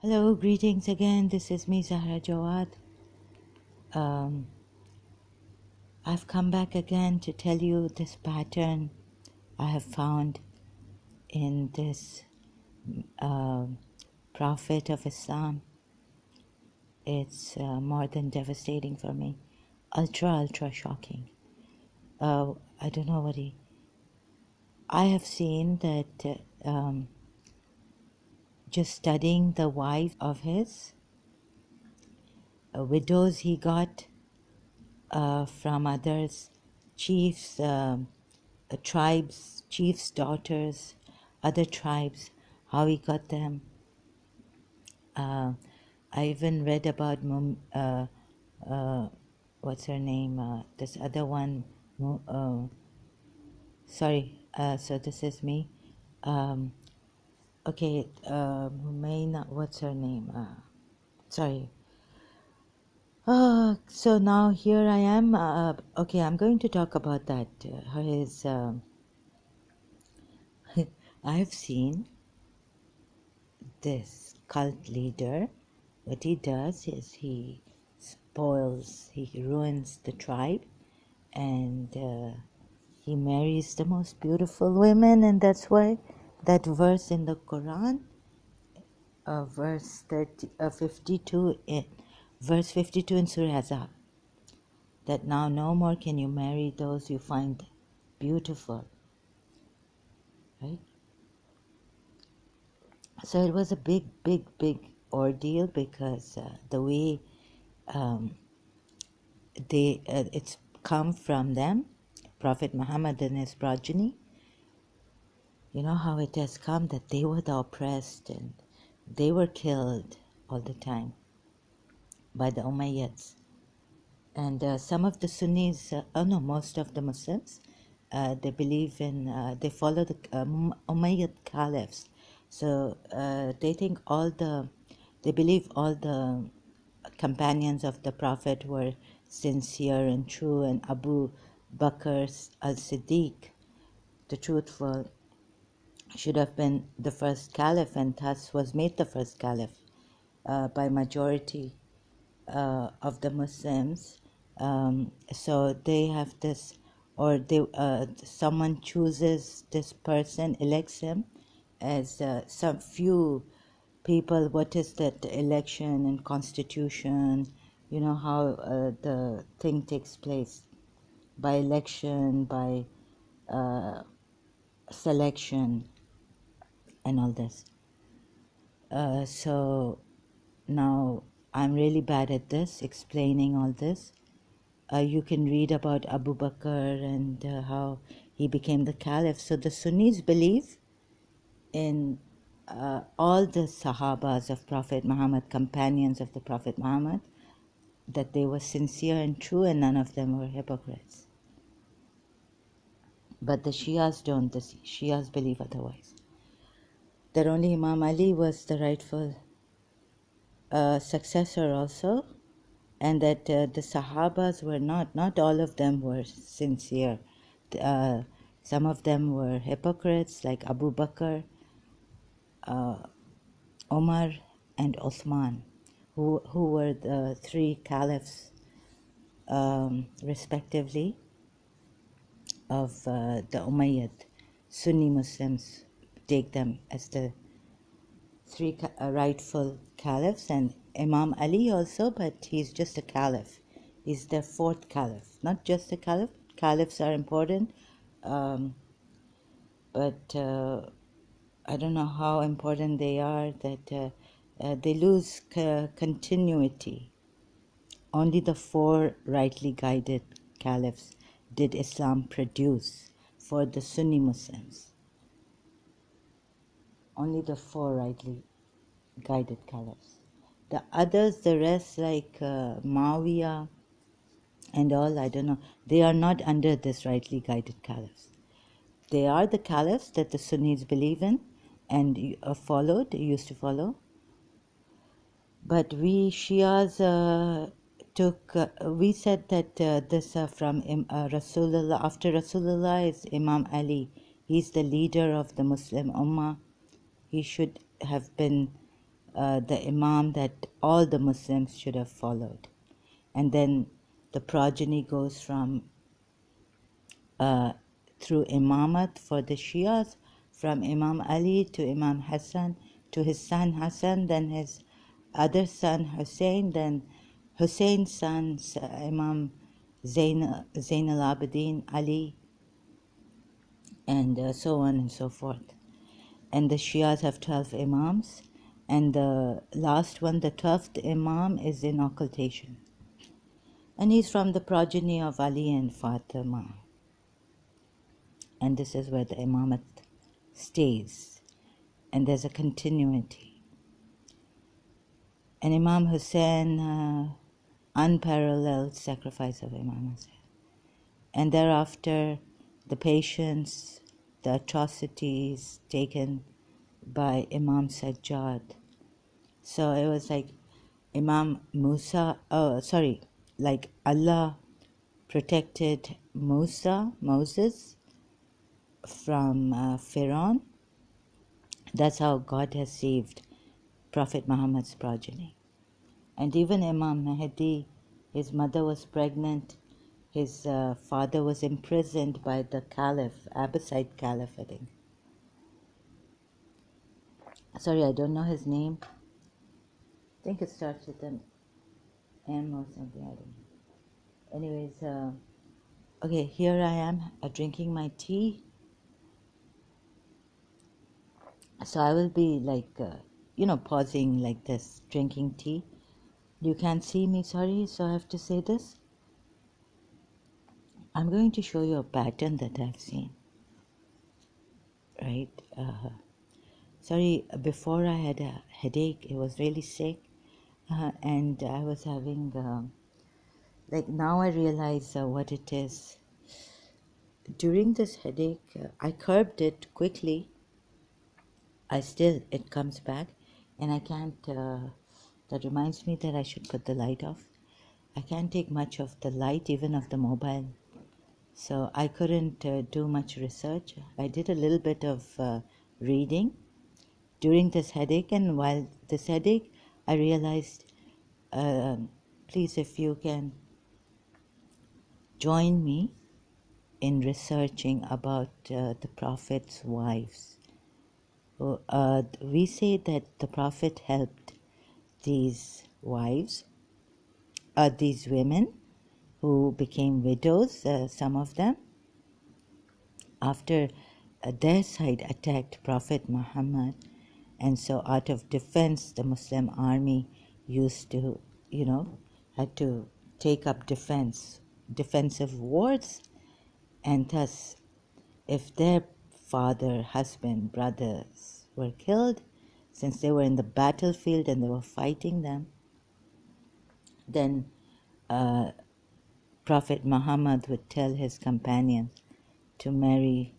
Hello, greetings again. This is me, Zahra Jawad. I've come back again to tell you this pattern I have found in this Prophet of Islam. It's more than devastating for me. Ultra shocking. I don't know what I have seen that just studying the wife of his widows he got from others, chiefs, tribes, chiefs' daughters, other tribes, how he got them. I even read about what's her name? This other one. Sorry. So this is me. Um, okay. Mumaina. What's her name? Sorry. So now here I am. Okay, I'm going to talk about that. His. I've seen this cult leader. What he does is he ruins the tribe, and he marries the most beautiful women, and that's why that verse in the Quran, verse 52 verse 52 in Surah Azab, that now no more can you marry those you find beautiful, right? So it was a big ordeal because the way um, it's come from them, Prophet Muhammad and his progeny. You know how it has come that they were the oppressed and they were killed all the time by the Umayyads. And some of the Sunnis, most of the Muslims, they believe in, they follow the Umayyad Caliphs. So they believe all the companions of the Prophet were sincere and true, and Abu Bakr al-Siddiq, the truthful, should have been the first caliph and thus was made the first caliph by majority of the Muslims. So they have this, or someone chooses this person, elects him as some few people. What is that election and constitution? You know how the thing takes place by election, by selection, and all this. So now I'm really bad at this, explaining all this. You can read about Abu Bakr and how he became the caliph. So the Sunnis believe in all the Sahabas of Prophet Muhammad, companions of the Prophet Muhammad, that they were sincere and true and none of them were hypocrites. But the Shias don't. The Shias believe otherwise. That only Imam Ali was the rightful successor also, and that the Sahabas were not all of them were sincere. Some of them were hypocrites, like Abu Bakr, Omar, and Uthman, who were the three caliphs, respectively, of the Umayyad. Sunni Muslims take them as the three rightful caliphs, and Imam Ali also, but he's just a caliph. He's the fourth caliph, not just a caliph. Caliphs are important, but I don't know how important they are, that they lose continuity. Only the four rightly guided caliphs did Islam produce for the Sunni Muslims. Only the four rightly guided caliphs. The others, the rest, like Muawiyah and all, I don't know, they are not under this rightly guided caliphs. They are the caliphs that the Sunnis believe in and used to follow. But we Shias we said that this from Rasulullah, after Rasulullah is Imam Ali. He's the leader of the Muslim Ummah. He should have been the Imam that all the Muslims should have followed. And then the progeny goes from through Imamat for the Shias, from Imam Ali to Imam Hassan to his son Hassan, then his other son Hussein, then Hussein's son Imam Zain al-Abidin Ali, and so on and so forth. And the Shias have 12 Imams, and the last one, the 12th Imam, is in occultation. And he's from the progeny of Ali and Fatima. And this is where the Imamat stays. And there's a continuity. And Imam Hussein, unparalleled sacrifice of Imam Hussein. And thereafter, the patience, the atrocities taken by Imam Sajjad. So it was like Imam Musa, like Allah protected Moses from Pharaoh. That's how God has saved Prophet Muhammad's progeny. And even Imam Mahdi, his mother was pregnant, his father was imprisoned by the Caliph, Abbasid Caliph, I think. Sorry, I don't know his name. I think it starts with an M or something, I don't know. Anyways, okay, here I am drinking my tea. So I will be like, pausing like this, drinking tea. You can't see me, sorry, so I have to say this. I'm going to show you a pattern that I've seen. Right? Sorry, before I had a headache, it was really sick. And I was having, now I realize what it is. During this headache, I curbed it quickly. It comes back, and I can't, that reminds me that I should put the light off. I can't take much of the light, even of the mobile. So I couldn't do much research. I did a little bit of reading during this headache, and while this headache, I realized, please, if you can join me in researching about the Prophet's wives. We say that the Prophet helped these wives, these women who became widows, some of them, after their side attacked Prophet Muhammad. And so out of defense, the Muslim army used to, had to take up defensive wars. And thus, if their father, husband, brothers were killed, since they were in the battlefield and they were fighting them, then Prophet Muhammad would tell his companions to marry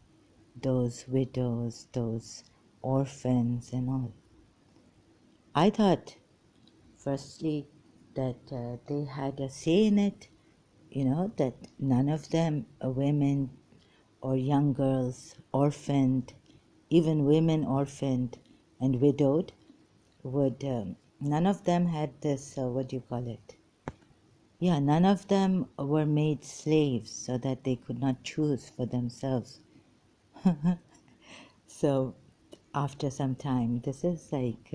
those widows, those orphans and all. I thought, firstly, that they had a say in it, that none of them, women or young girls orphaned, even women orphaned and widowed, none of them had this, what do you call it? Yeah, none of them were made slaves so that they could not choose for themselves. So after some time, this is like,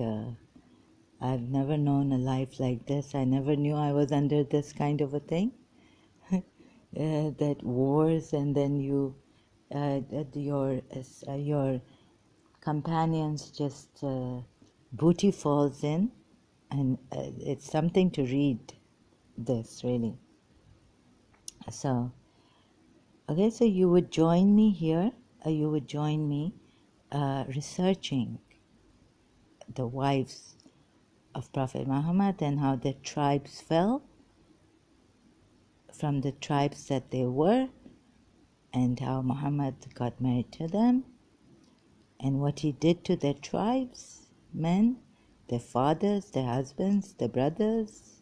I've never known a life like this. I never knew I was under this kind of a thing. That wars, and then your companions just booty falls in, and it's something to read this, really. So, okay, so you would join me here, you would join me researching the wives of Prophet Muhammad and how their tribes fell from the tribes that they were, and how Muhammad got married to them, and what he did to their tribes, men, their fathers, their husbands, their brothers,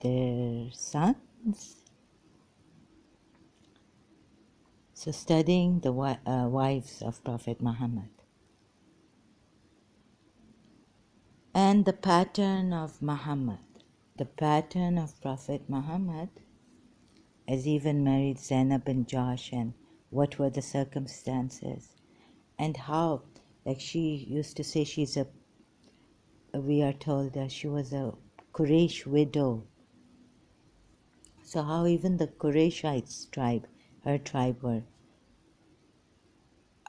their sons. So studying the wives of Prophet Muhammad. And the pattern of Muhammad, the pattern of Prophet Muhammad, as even married Zainab and Josh, and what were the circumstances, and how, like she used to say, we are told that she was a Quraysh widow. So how even the Qurayshites tribe, her tribe were,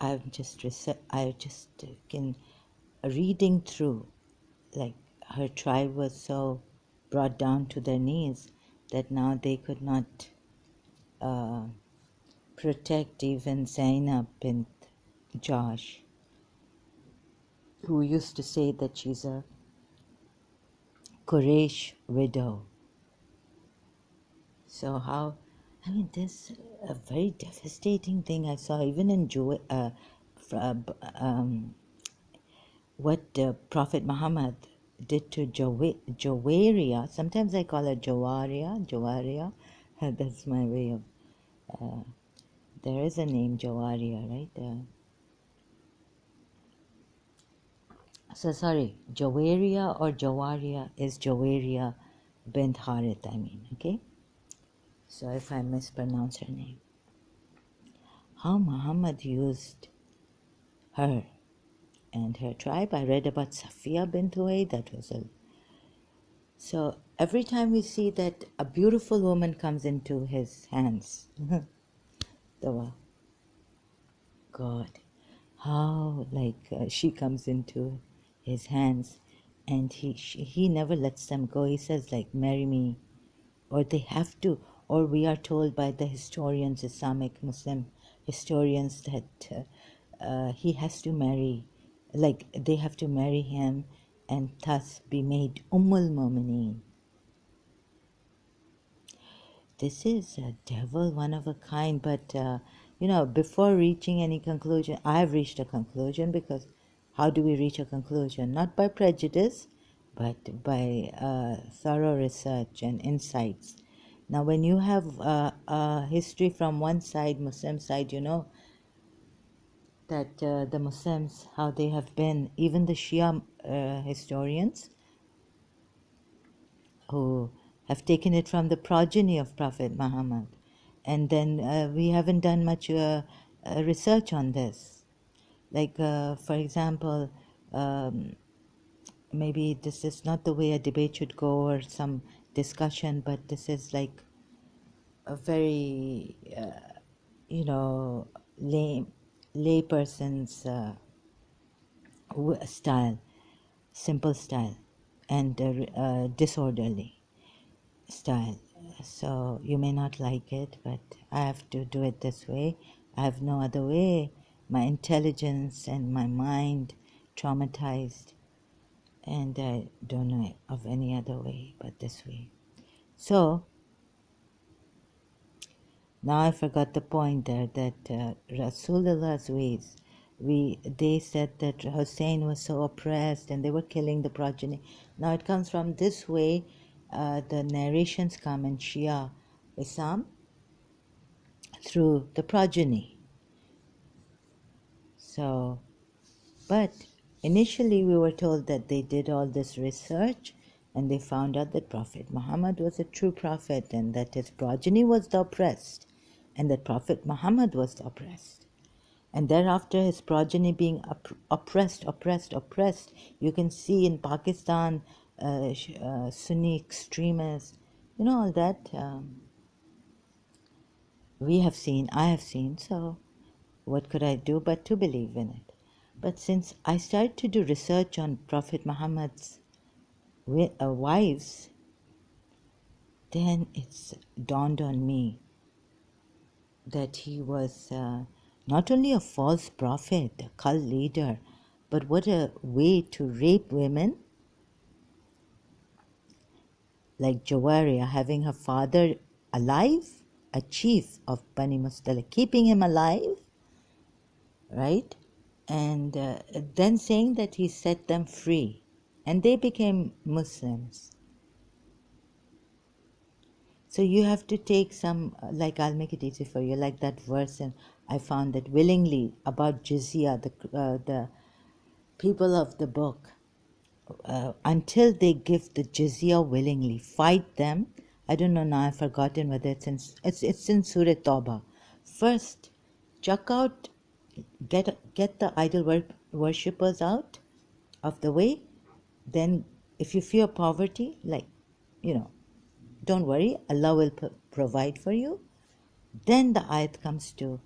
I just can reading through, like her tribe was so brought down to their knees that now they could not protect even Zainab bint Josh, who used to say that she's a Quraysh widow. So how, I mean, this a very devastating thing I saw even in what Prophet Muhammad did to Jawaria. Sometimes I call her Jawaria. That's my way of, there is a name Jawaria, right? So sorry, Jawaria or Jawaria is Jawaria bint Harith, I mean, okay? So if I mispronounce her name. How Muhammad used her and her tribe. I read about Safiya bint Huway, that was a... So every time we see that a beautiful woman comes into his hands, the God, how she comes into his hands, and he never lets them go. He says like, marry me, or they have to, or we are told by the historians, Islamic Muslim historians, that he has to marry, like they have to marry him and thus be made Ummul Mumineen. This is a devil, one of a kind, but before reaching any conclusion, I've reached a conclusion, because how do we reach a conclusion? Not by prejudice, but by thorough research and insights. Now, when you have a history from one side, Muslim side, you know that the Muslims, how they have been, even the Shia historians, who have taken it from the progeny of Prophet Muhammad. And then we haven't done much research on this. Like, for example, maybe this is not the way a debate should go or some discussion, but this is like a very, lay person's style, simple style, and disorderly style. So you may not like it, but I have to do it this way. I have no other way. My intelligence and my mind traumatized, and I don't know of any other way but this way. So now I forgot the point there, that Rasulullah's ways. They said that Hussein was so oppressed and they were killing the progeny. Now it comes from this way. The narrations come in Shia Islam through the progeny. So, but initially we were told that they did all this research and they found out that Prophet Muhammad was a true prophet and that his progeny was the oppressed and that Prophet Muhammad was the oppressed. And thereafter his progeny being oppressed. You can see in Pakistan, Sunni extremists, all that we have seen, I have seen. So what could I do but to believe in it? But since I started to do research on Prophet Muhammad's wives, then it's dawned on me that he was not only a false prophet, a cult leader, but what a way to rape women. Like Jawaria having her father alive, a chief of Bani Mustalik, keeping him alive, right? And then saying that he set them free and they became Muslims. So you have to take some, like I'll make it easy for you, like that verse, and I found that willingly about jizya, the people of the book, until they give the jizya willingly. Fight them. I don't know now, I've forgotten whether it's in Surah Tawbah. First, chuck out, get the idol worshippers out of the way. Then, if you fear poverty, don't worry, Allah will provide for you. Then the ayat comes to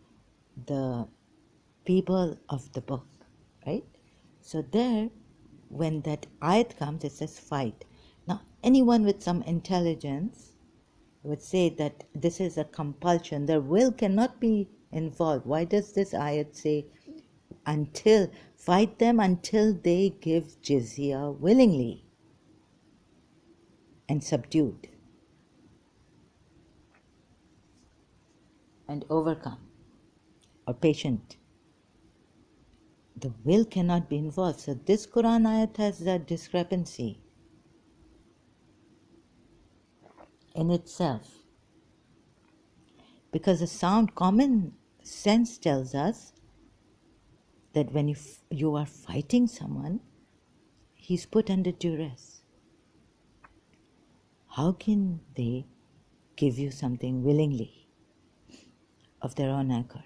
the people of the book, right? So there, when that ayat comes, it says fight. Now, anyone with some intelligence would say that this is a compulsion. Their will cannot be involved. Why does this ayat say fight them until they give jizya willingly and subdued and overcome or patient? The will cannot be involved. So this Quran ayat has that discrepancy in itself. Because the sound common sense tells us that when you are fighting someone, he's put under duress. How can they give you something willingly of their own accord?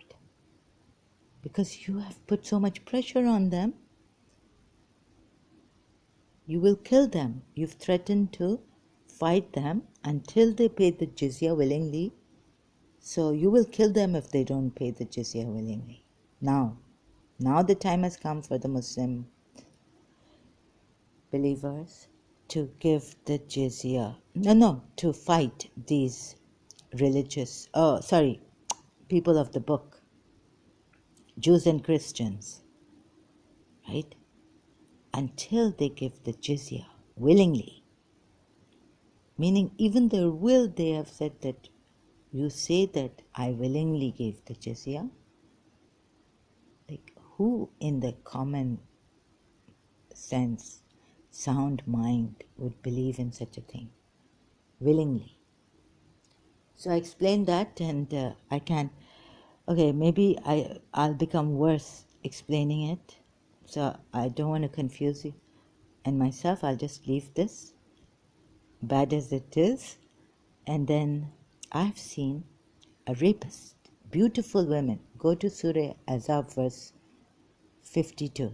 Because you have put so much pressure on them. You will kill them. You've threatened to fight them until they pay the jizya willingly. So you will kill them if they don't pay the jizya willingly. Now the time has come for the Muslim believers to give the jizya. To fight these people of the book, Jews and Christians, right? Until they give the jizya willingly. Meaning even their will, they have said that you say that I willingly gave the jizya. Like, who in the common sense, sound mind would believe in such a thing? Willingly. So I explained that, and I can't. Okay, maybe I'll become worse explaining it. So I don't want to confuse you and myself. I'll just leave this, bad as it is. And then I've seen a rapist, beautiful women. Go to Surah Azab verse 52.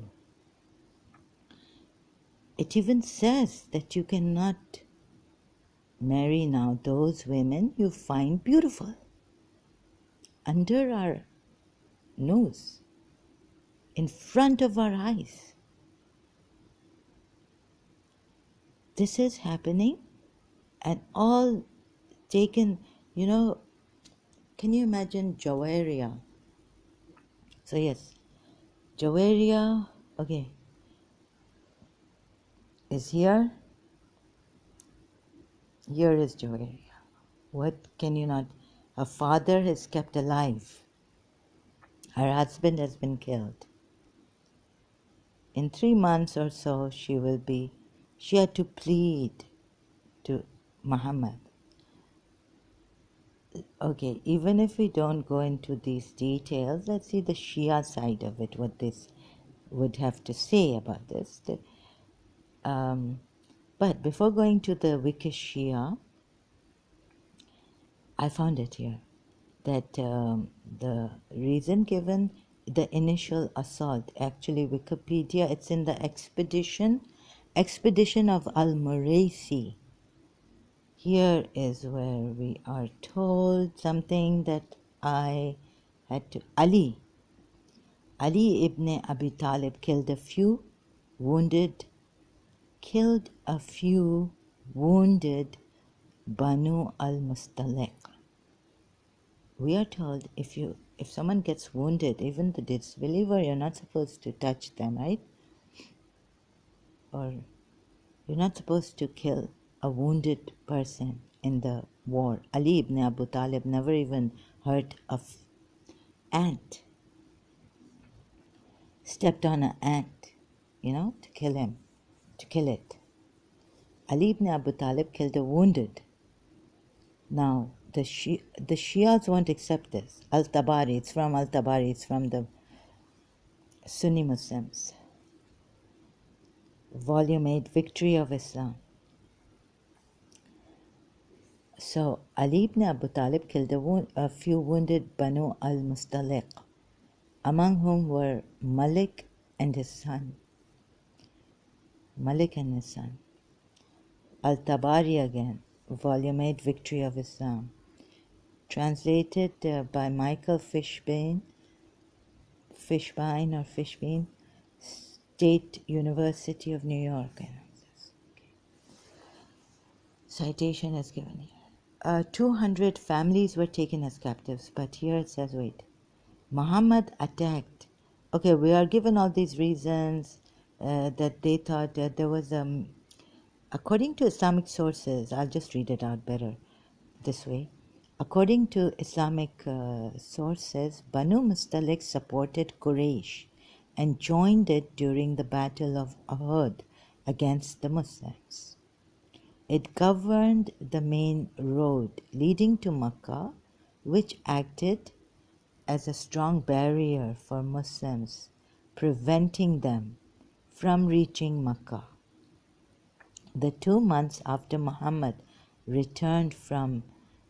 It even says that you cannot marry now those women you find beautiful. Under our nose, in front of our eyes. This is happening, and all taken, can you imagine Jawaria? So yes, Jawaria, okay, is here. Here is Jawaria. What can you not? Her father is kept alive. Her husband has been killed. In 3 months or so, she had to plead to Muhammad. Okay, even if we don't go into these details, let's see the Shia side of it, what this would have to say about this. But before going to the wicked Shia, I found it here, that the reason given, the initial assault, actually Wikipedia, it's in the expedition of Al-Muraisi. Here is where we are told something that I had to. Ali ibn Abi Talib killed a few wounded Banu al-Mustaliq. We are told if someone gets wounded, even the disbeliever, you're not supposed to touch them, right? Or you're not supposed to kill a wounded person in the war. Ali ibn Abu Talib never even hurt an ant. Stepped on an ant, to kill it. Ali ibn Abu Talib killed a wounded. Now, the Shias won't accept this. Al-Tabari, it's from Al-Tabari, it's from the Sunni Muslims. Volume 8, Victory of Islam. So Ali ibn Abu Talib killed a few wounded Banu al-Mustaliq, among whom were Malik and his son. Al-Tabari again, Volume 8, Victory of Islam. Translated by Michael Fishbein, State University of New York. Citation is given here. 200 families were taken as captives, but here it says, wait, Muhammad attacked. Okay, we are given all these reasons that they thought that there was, according to Islamic sources, I'll just read it out better this way. According to Islamic sources, Banu Mustalik supported Quraysh and joined it during the Battle of Uhud against the Muslims. It governed the main road leading to Makkah, which acted as a strong barrier for Muslims, preventing them from reaching Makkah. The 2 months after Muhammad returned from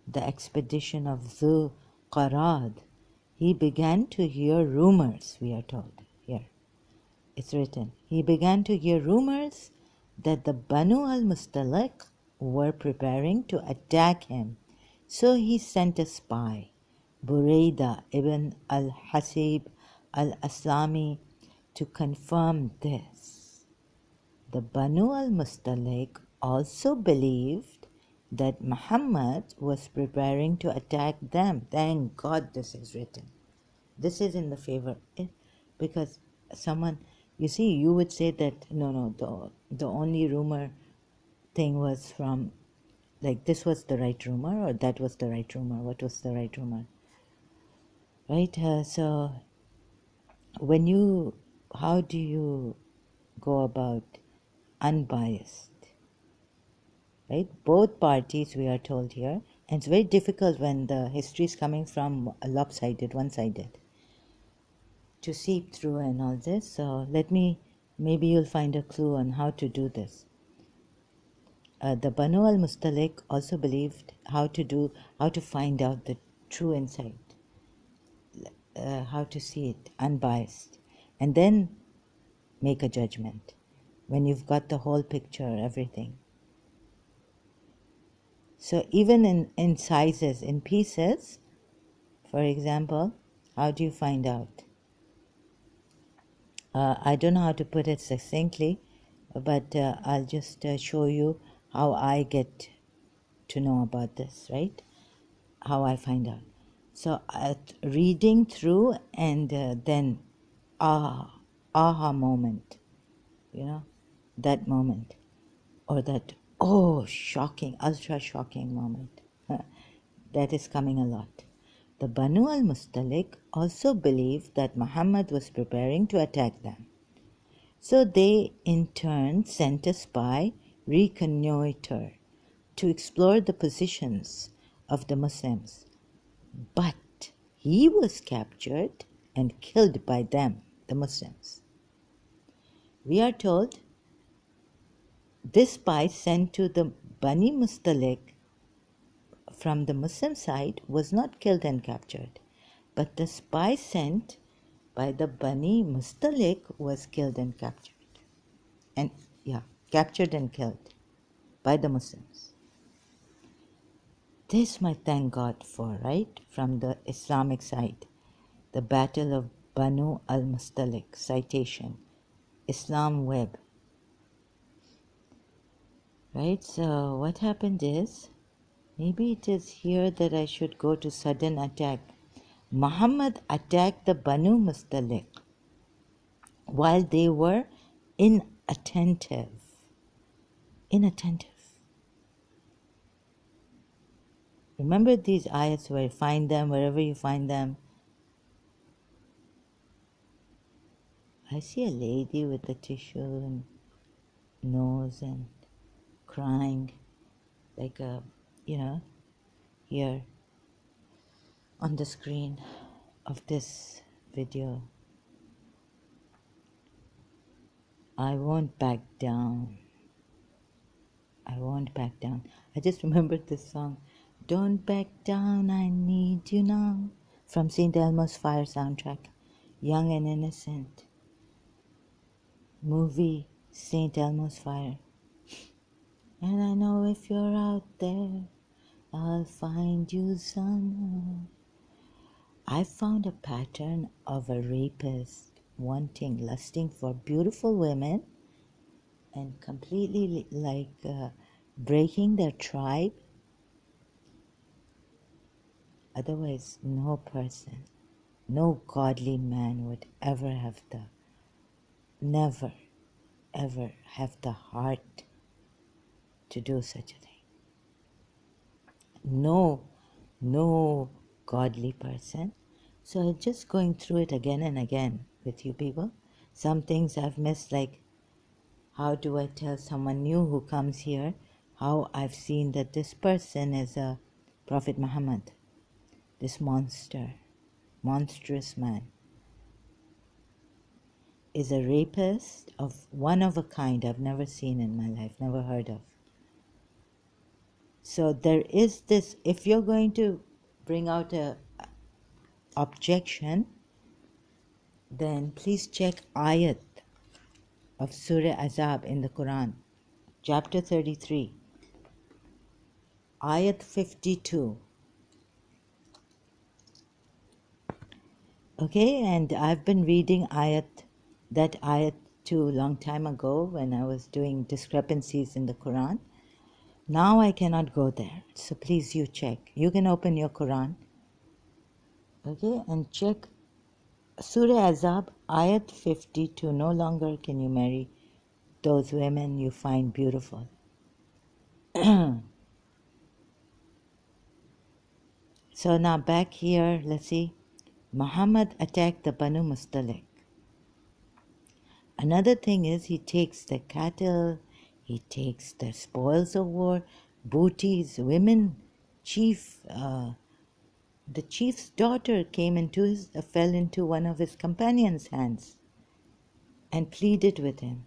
the expedition of Zu Qarad, he began to hear rumors, we are told here. It's written, he began to hear rumors that the Banu al-Mustaliq were preparing to attack him. So he sent a spy, Buraidah ibn al-Hasib al-Aslami, to confirm this. The Banu al-Mustaliq also believed that Muhammad was preparing to attack them. Thank God this is written. This is in the favor, because someone, you see, you would say that no, the only rumor thing was from, like, this was the right rumor or that was the right rumor. What was the right rumor? Right? So how do you go about unbiased? Right? Both parties, we are told here, and it's very difficult when the history is coming from a lopsided, one-sided, to seep through and all this. So maybe you'll find a clue on how to do this. The Banu al-Mustaliq also believed how to find out the true insight, how to see it unbiased, and then make a judgment when you've got the whole picture, everything. So even in sizes, in pieces, for example, how do you find out? I don't know how to put it succinctly, but I'll just show you how I get to know about this, right? How I find out. So reading through and then aha moment, that moment, or that shocking, ultra shocking moment that is coming a lot. The Banu al-Mustaliq also believed that Muhammad was preparing to attack them. So they in turn sent a spy reconnoiter to explore the positions of the Muslims. But he was captured and killed by them, the Muslims. We are told this spy sent to the Bani Mustaliq from the Muslim side was not killed and captured, but the spy sent by the Bani Mustaliq was killed and captured. Captured and killed by the Muslims. This might thank God for, right? From the Islamic side. The Battle of Banu al-Mustaliq, citation, Islam Web. Right, so what happened is, maybe it is here that I should go to sudden attack. Muhammad attacked the Banu Mustaliq while they were inattentive. Remember these ayats where you find them, wherever you find them. I see a lady with a tissue and nose and crying, like here on the screen of this video. I won't back down. I won't back down. I just remembered this song. Don't back down, I need you now. From St. Elmo's Fire soundtrack. Young and Innocent. Movie St. Elmo's Fire. And I know if you're out there, I'll find you somehow. I found a pattern of a rapist lusting for beautiful women and completely breaking their tribe. Otherwise, no person, no godly man would never, ever have the heart to do such a thing. No godly person. So just going through it again and again with you people. Some things I've missed, like how do I tell someone new who comes here how I've seen that this person is a Prophet Muhammad, this monstrous man, is a rapist of one of a kind I've never seen in my life, never heard of. So there is this, if you're going to bring out a objection, then please check Ayat of Surah Azab in the Quran, chapter 33, Ayat 52. Okay, and I've been reading that ayat too a long time ago when I was doing discrepancies in the Quran. Now I cannot go there, so please you check. You can open your Quran, okay, and check Surah Azab, ayat 52. No longer can you marry those women you find beautiful. So now back here, let's see. Muhammad attacked the Banu Mustalik. Another thing is he takes the cattle, he takes the spoils of war, booties, women. The chief's daughter fell into one of his companions' hands and pleaded with him.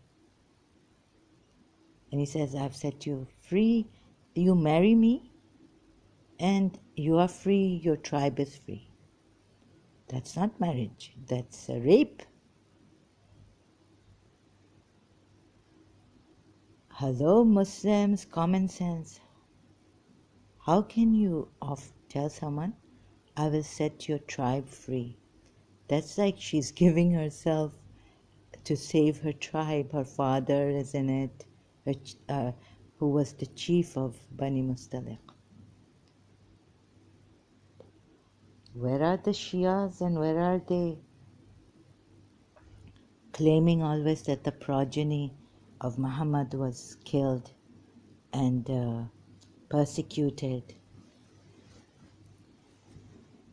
And he says, I've set you free, you marry me, and you are free, your tribe is free. That's not marriage, that's a rape. Hello, Muslims, common sense. How can you tell someone, I will set your tribe free? That's like she's giving herself to save her tribe. Her father is in it, who was the chief of Bani Mustaliq. Where are the Shias and where are they claiming always that the progeny of Muhammad was killed and persecuted?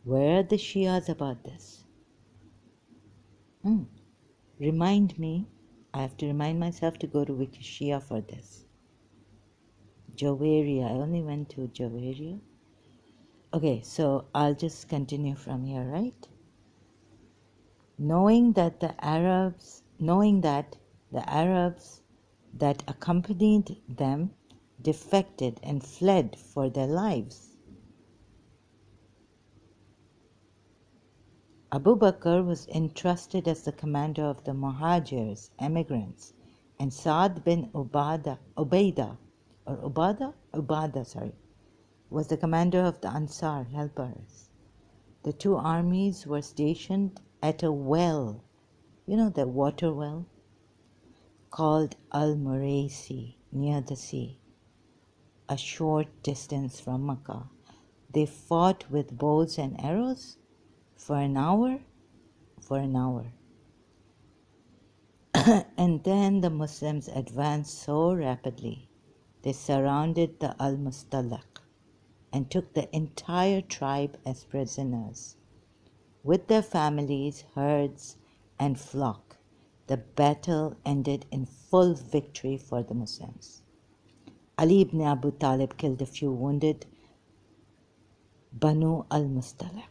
Where are the Shias about this? Remind me, I have to remind myself to go to Ex-Shia for this. Jawaria, I only went to Jawaria. Okay, so I'll just continue from here, right? Knowing that the Arabs that accompanied them defected and fled for their lives. Abu Bakr was entrusted as the commander of the Muhajirs, emigrants, and Saad bin Ubada was the commander of the Ansar, helpers. The two armies were stationed at a well, the water well, called Al-Muraisi, near the sea, a short distance from Makkah. They fought with bows and arrows for an hour. And then the Muslims advanced so rapidly, they surrounded the Al-Mustaliq and took the entire tribe as prisoners, with their families, herds, and flock. The battle ended in full victory for the Muslims. Ali ibn Abu Talib killed a few wounded Banu al-Mustaliq,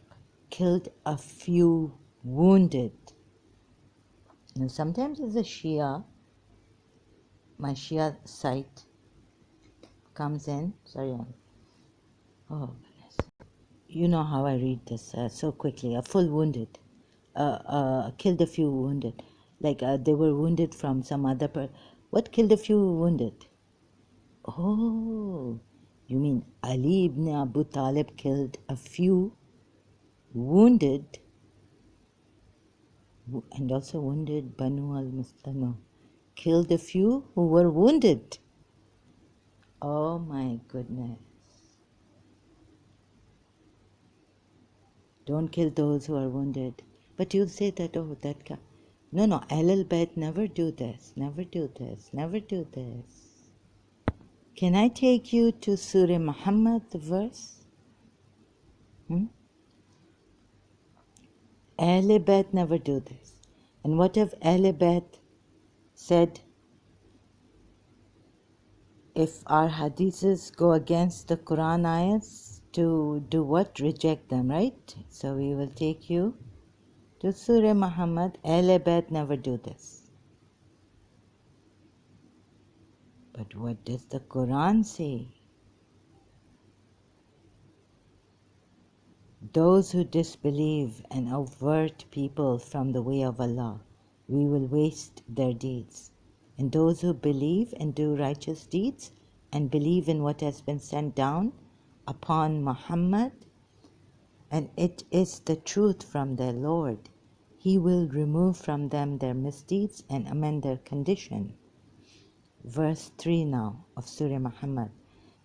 killed a few wounded. Now sometimes as a Shia, my Shia site comes in. Sorry, oh goodness. You know how I read this so quickly. A full wounded, killed a few wounded. Like they were wounded from some other What killed a few wounded? Oh, you mean Ali ibn Abu Talib killed a few wounded and also wounded Banu al-Mustano. Killed a few who were wounded. Oh my goodness. Don't kill those who are wounded. But you'll say that, oh, that guy. No, Ahlul Bayt never do this, never do this, never do this. Can I take you to Surah Muhammad, the verse? Ahlul Bayt never do this. And what if Ahlul Bayt said, if our hadiths go against the Quran ayats, to do what? Reject them, right? So we will take you to Surah Muhammad. Ahlul Bayt never do this. But what does the Quran say? Those who disbelieve and avert people from the way of Allah, we will waste their deeds. And those who believe and do righteous deeds and believe in what has been sent down upon Muhammad, and it is the truth from their Lord, He will remove from them their misdeeds and amend their condition. Verse 3 now of Surah Muhammad.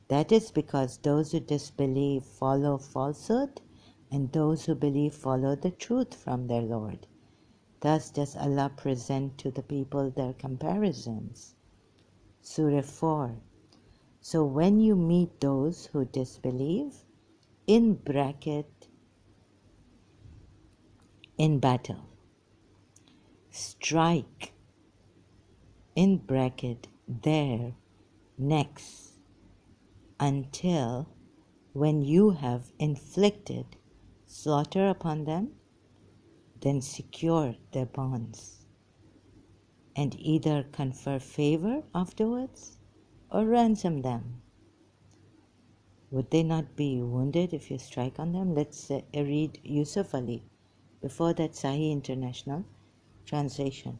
That is because those who disbelieve follow falsehood, and those who believe follow the truth from their Lord. Thus does Allah present to the people their comparisons. Surah 4. So when you meet those who disbelieve, in bracket, in battle, strike, in bracket, their necks, until when you have inflicted slaughter upon them, then secure their bonds, and either confer favor afterwards or ransom them. Would they not be wounded if you strike on them? Let's read Yusuf Ali. Before that, Sahih International Translation.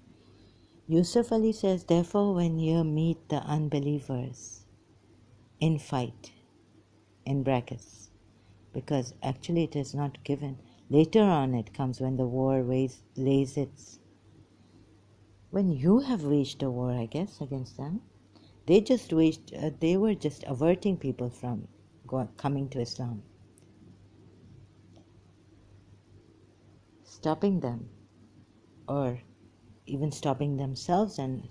Yusuf Ali says, therefore when you meet the unbelievers in fight, in brackets, because actually it is not given. Later on it comes when the war lays its... When you have waged a war, I guess, against them, they were just averting people from coming to Islam, stopping them, or even stopping themselves, and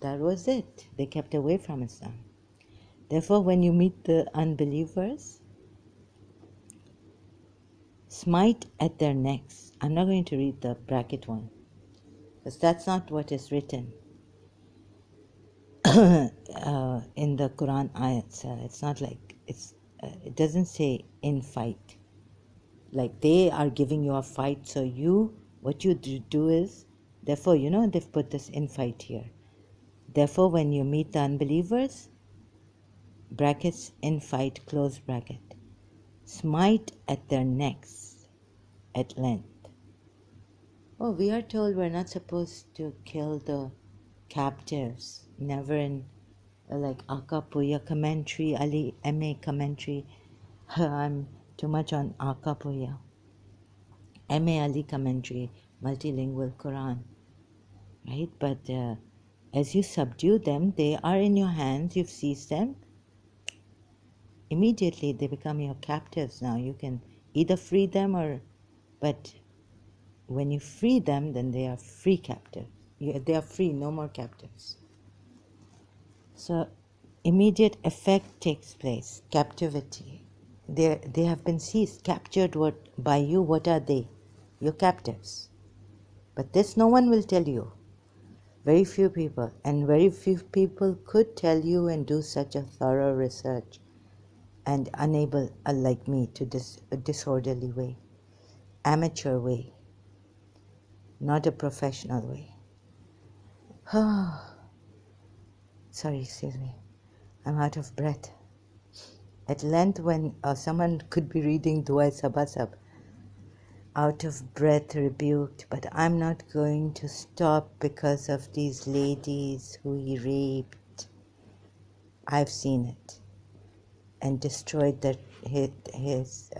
that was it. They kept away from Islam. Therefore, when you meet the unbelievers, smite at their necks. I'm not going to read the bracket one, because that's not what is written in the Quran ayats. It's not like it doesn't say in fight. Like they are giving you a fight, so what you do is, therefore, they've put this in fight here. Therefore, when you meet the unbelievers, brackets in fight, close bracket, smite at their necks at length. Oh, we are told we're not supposed to kill the captives. Never in like Aka Puya commentary, Ali MA commentary. I'm too much on Aka Puya. MA Ali commentary, multilingual Quran. Right? But as you subdue them, they are in your hands, you've seized them. Immediately they become your captives now. You can either free them but when you free them, then they are free captives. They are free, no more captives. So immediate effect takes place, captivity. They have been seized, captured by you. What are they? Your captives. But this no one will tell you. Very few people. And very few people could tell you and do such a thorough research, and unable, like me, to a disorderly way, amateur way, not a professional way. Sorry, excuse me. I'm out of breath. At length, when someone could be reading Dua Sabasab, out of breath, rebuked, but I'm not going to stop because of these ladies who he raped. I've seen it, and destroyed their tribes,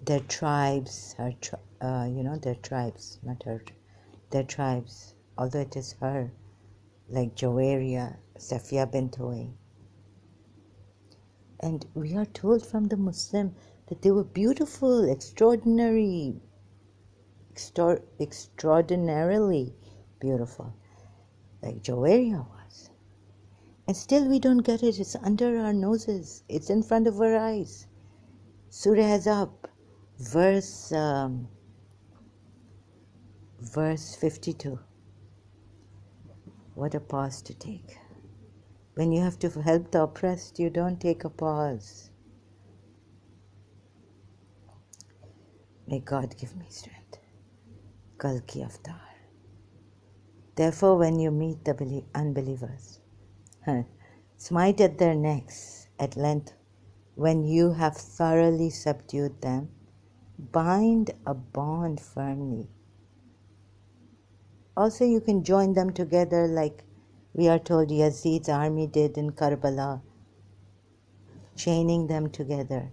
their tribes, not her, their tribes, although it is her, like Jawaria, Safia bint Huway. And we are told from the Muslim that they were beautiful, extraordinarily beautiful, like Jawaria was. And still we don't get it. It's under our noses. It's in front of our eyes. Surah Ahzab, verse 52. What a pause to take. When you have to help the oppressed, you don't take a pause. May God give me strength. Kal ki Aftar. Therefore, when you meet the unbelievers, smite at their necks at length. When you have thoroughly subdued them, bind a bond firmly. Also, you can join them together like we are told Yazid's army did in Karbala, chaining them together.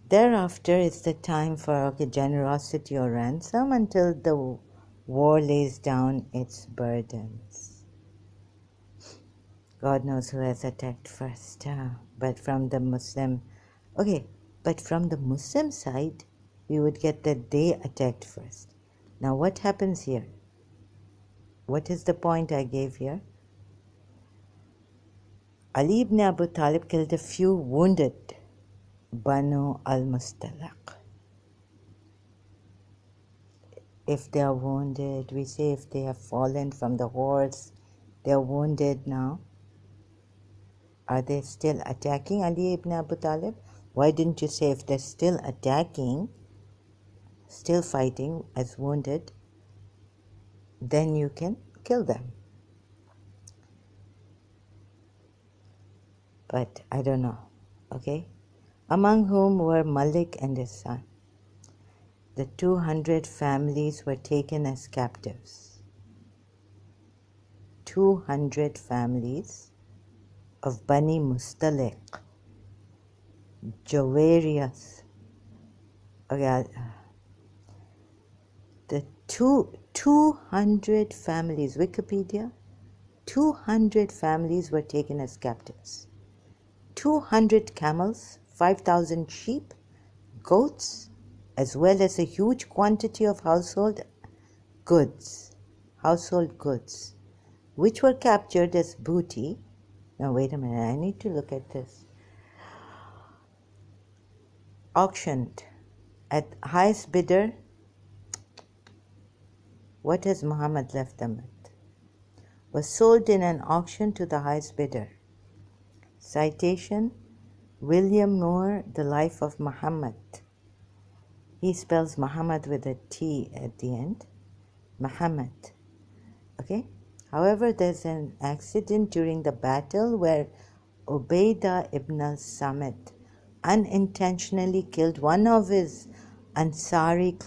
Thereafter is the time for generosity or ransom until the war lays down its burdens. God knows who has attacked first, but from the Muslim side, we would get that they attacked first. Now what happens here? What is the point I gave here? Ali ibn Abu Talib killed a few wounded Banu al-Mustalaq. If they are wounded, we say if they have fallen from the horse, they are wounded now. Are they still attacking Ali ibn Abu Talib? Why didn't you say if they're still attacking, still fighting as wounded, then you can kill them? But I don't know, okay? Among whom were Malik and his son. The 200 families were taken as captives. 200 families of Bani Mustaliq, Jawarias. Okay, the 200 families, Wikipedia, 200 families were taken as captives. 200 camels, 5,000 sheep, goats, as well as a huge quantity of household goods, which were captured as booty. Now wait a minute, I need to look at this. Auctioned at highest bidder. What has Muhammad left them with? Was sold in an auction to the highest bidder. Citation: William Moore, The Life of Muhammad. He spells Muhammad with a T at the end. Muhammad. Okay? However, there's an accident during the battle where Ubaidah ibn al-Samit unintentionally killed one of his Ansari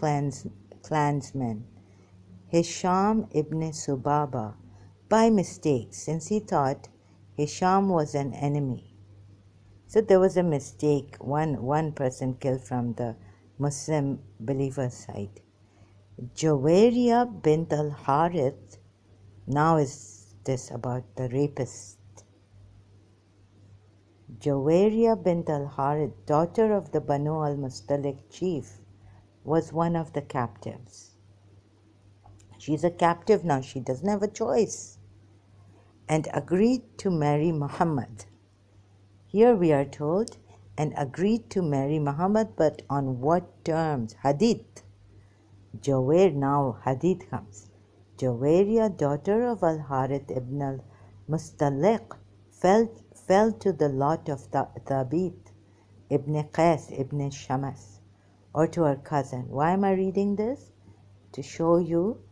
clansmen, Hisham ibn Subaba, by mistake, since he thought Hisham was an enemy. So there was a mistake, one person killed from the Muslim believer side. Jawaria bint al-Harith, now is this about the rapist. Jawaria bint al-Harith, daughter of the Banu al-Mustaliq chief, was one of the captives. She's a captive now, she doesn't have a choice, and agreed to marry Muhammad. Here we are told, and agreed to marry Muhammad, but on what terms? Hadith. Now Hadith comes. Jawaria, daughter of al-Harith ibn al-Mustaliq, fell to the lot of Thabit ibn Qais ibn Shamas, or to her cousin. Why am I reading this? To show you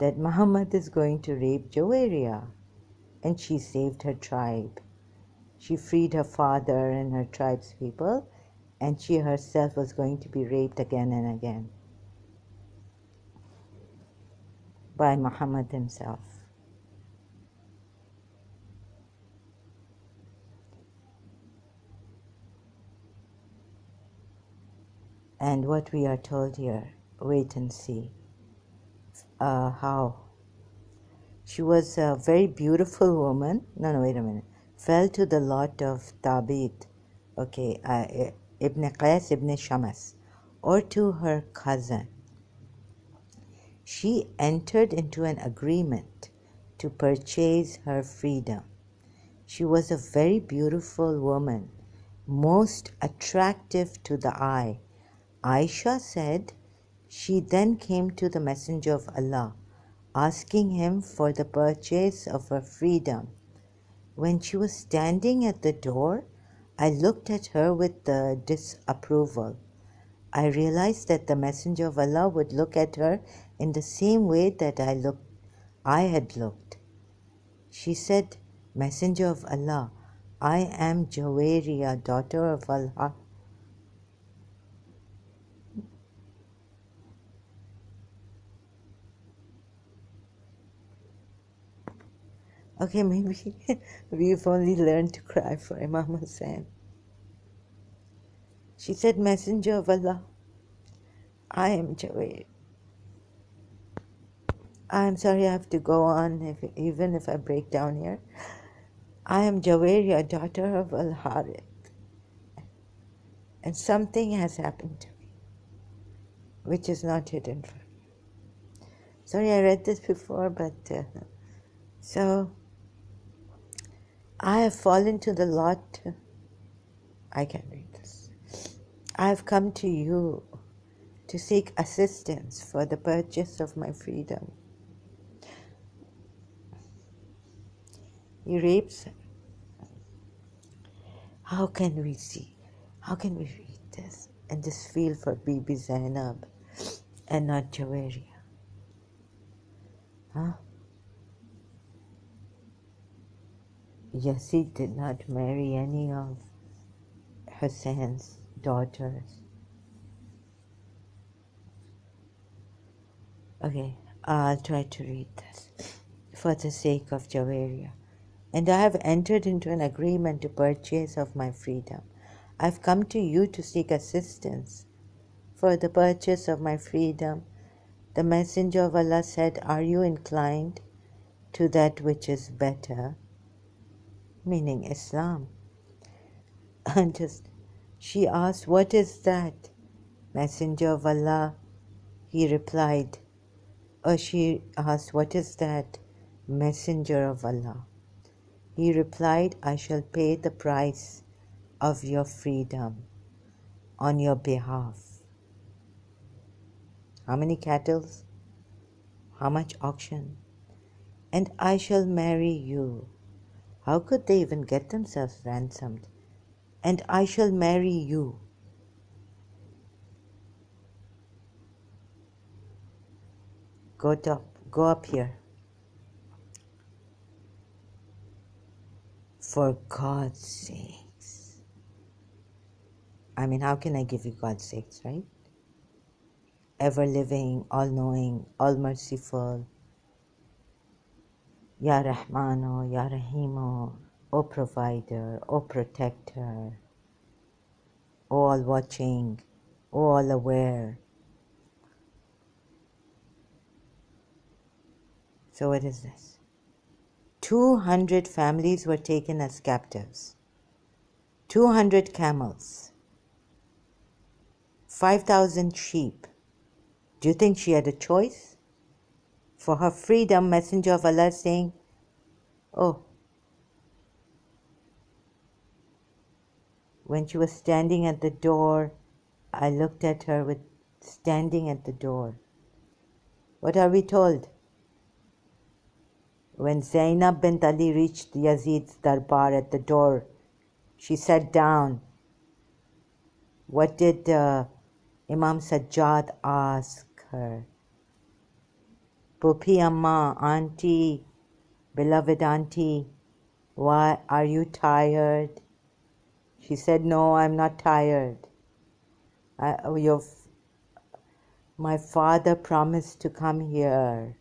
that Muhammad is going to rape Jawaria, and she saved her tribe. She freed her father and her tribe's people, and she herself was going to be raped again and again by Muhammad himself. And what we are told here, wait and see how. She was a very beautiful woman. No, wait a minute. Fell to the lot of Tabit, okay, Ibn Qais ibn Shamas, or to her cousin. She entered into an agreement to purchase her freedom. She was a very beautiful woman, most attractive to the eye. Aisha said, she then came to the Messenger of Allah, asking him for the purchase of her freedom. When she was standing at the door, I looked at her with disapproval. I realized that the Messenger of Allah would look at her in the same way that I had looked. She said, Messenger of Allah, I am Jawaria, daughter of Allah. Okay, maybe we've only learned to cry for Imam Hussain. She said, Messenger of Allah, I am Jawaria. I'm sorry I have to go on, even if I break down here. I am Jawaria, daughter of Al-Harith, and something has happened to me, which is not hidden from me. Sorry, I read this before, but so I have fallen to the lot. I can't read this. I have come to you to seek assistance for the purchase of my freedom. He rapes him. How can we read this and just feel for Bibi Zainab and not Jawaria? Huh? Yazid did not marry any of Hussein's daughters. Okay, I'll try to read this for the sake of Jawaria. And I have entered into an agreement to purchase of my freedom. I've come to you to seek assistance for the purchase of my freedom. The Messenger of Allah said, are you inclined to that which is better? Meaning Islam. And she asked, what is that? Messenger of Allah, he replied, or she asked, what is that? Messenger of Allah. He replied, I shall pay the price of your freedom on your behalf. How many cattle? How much auction? And I shall marry you. How could they even get themselves ransomed? And I shall marry you. Go up here. For God's sakes. I mean, how can I give you God's sakes, right? Ever living, all knowing, all merciful. Ya Rahmano, Ya Rahimo, O provider, O protector, O all watching, O all aware. So what is this? 200 families were taken as captives. 200 camels. 5,000 sheep. Do you think she had a choice? For her freedom, Messenger of Allah saying, oh, when she was standing at the door, I looked at her with standing at the door. What are we told? When Zainab bint Ali reached Yazid's darbar at the door, she sat down. What did Imam Sajjad ask her? Pupi Amma, Auntie, beloved Auntie, why are you tired? She said, no, I'm not tired. My father promised to come here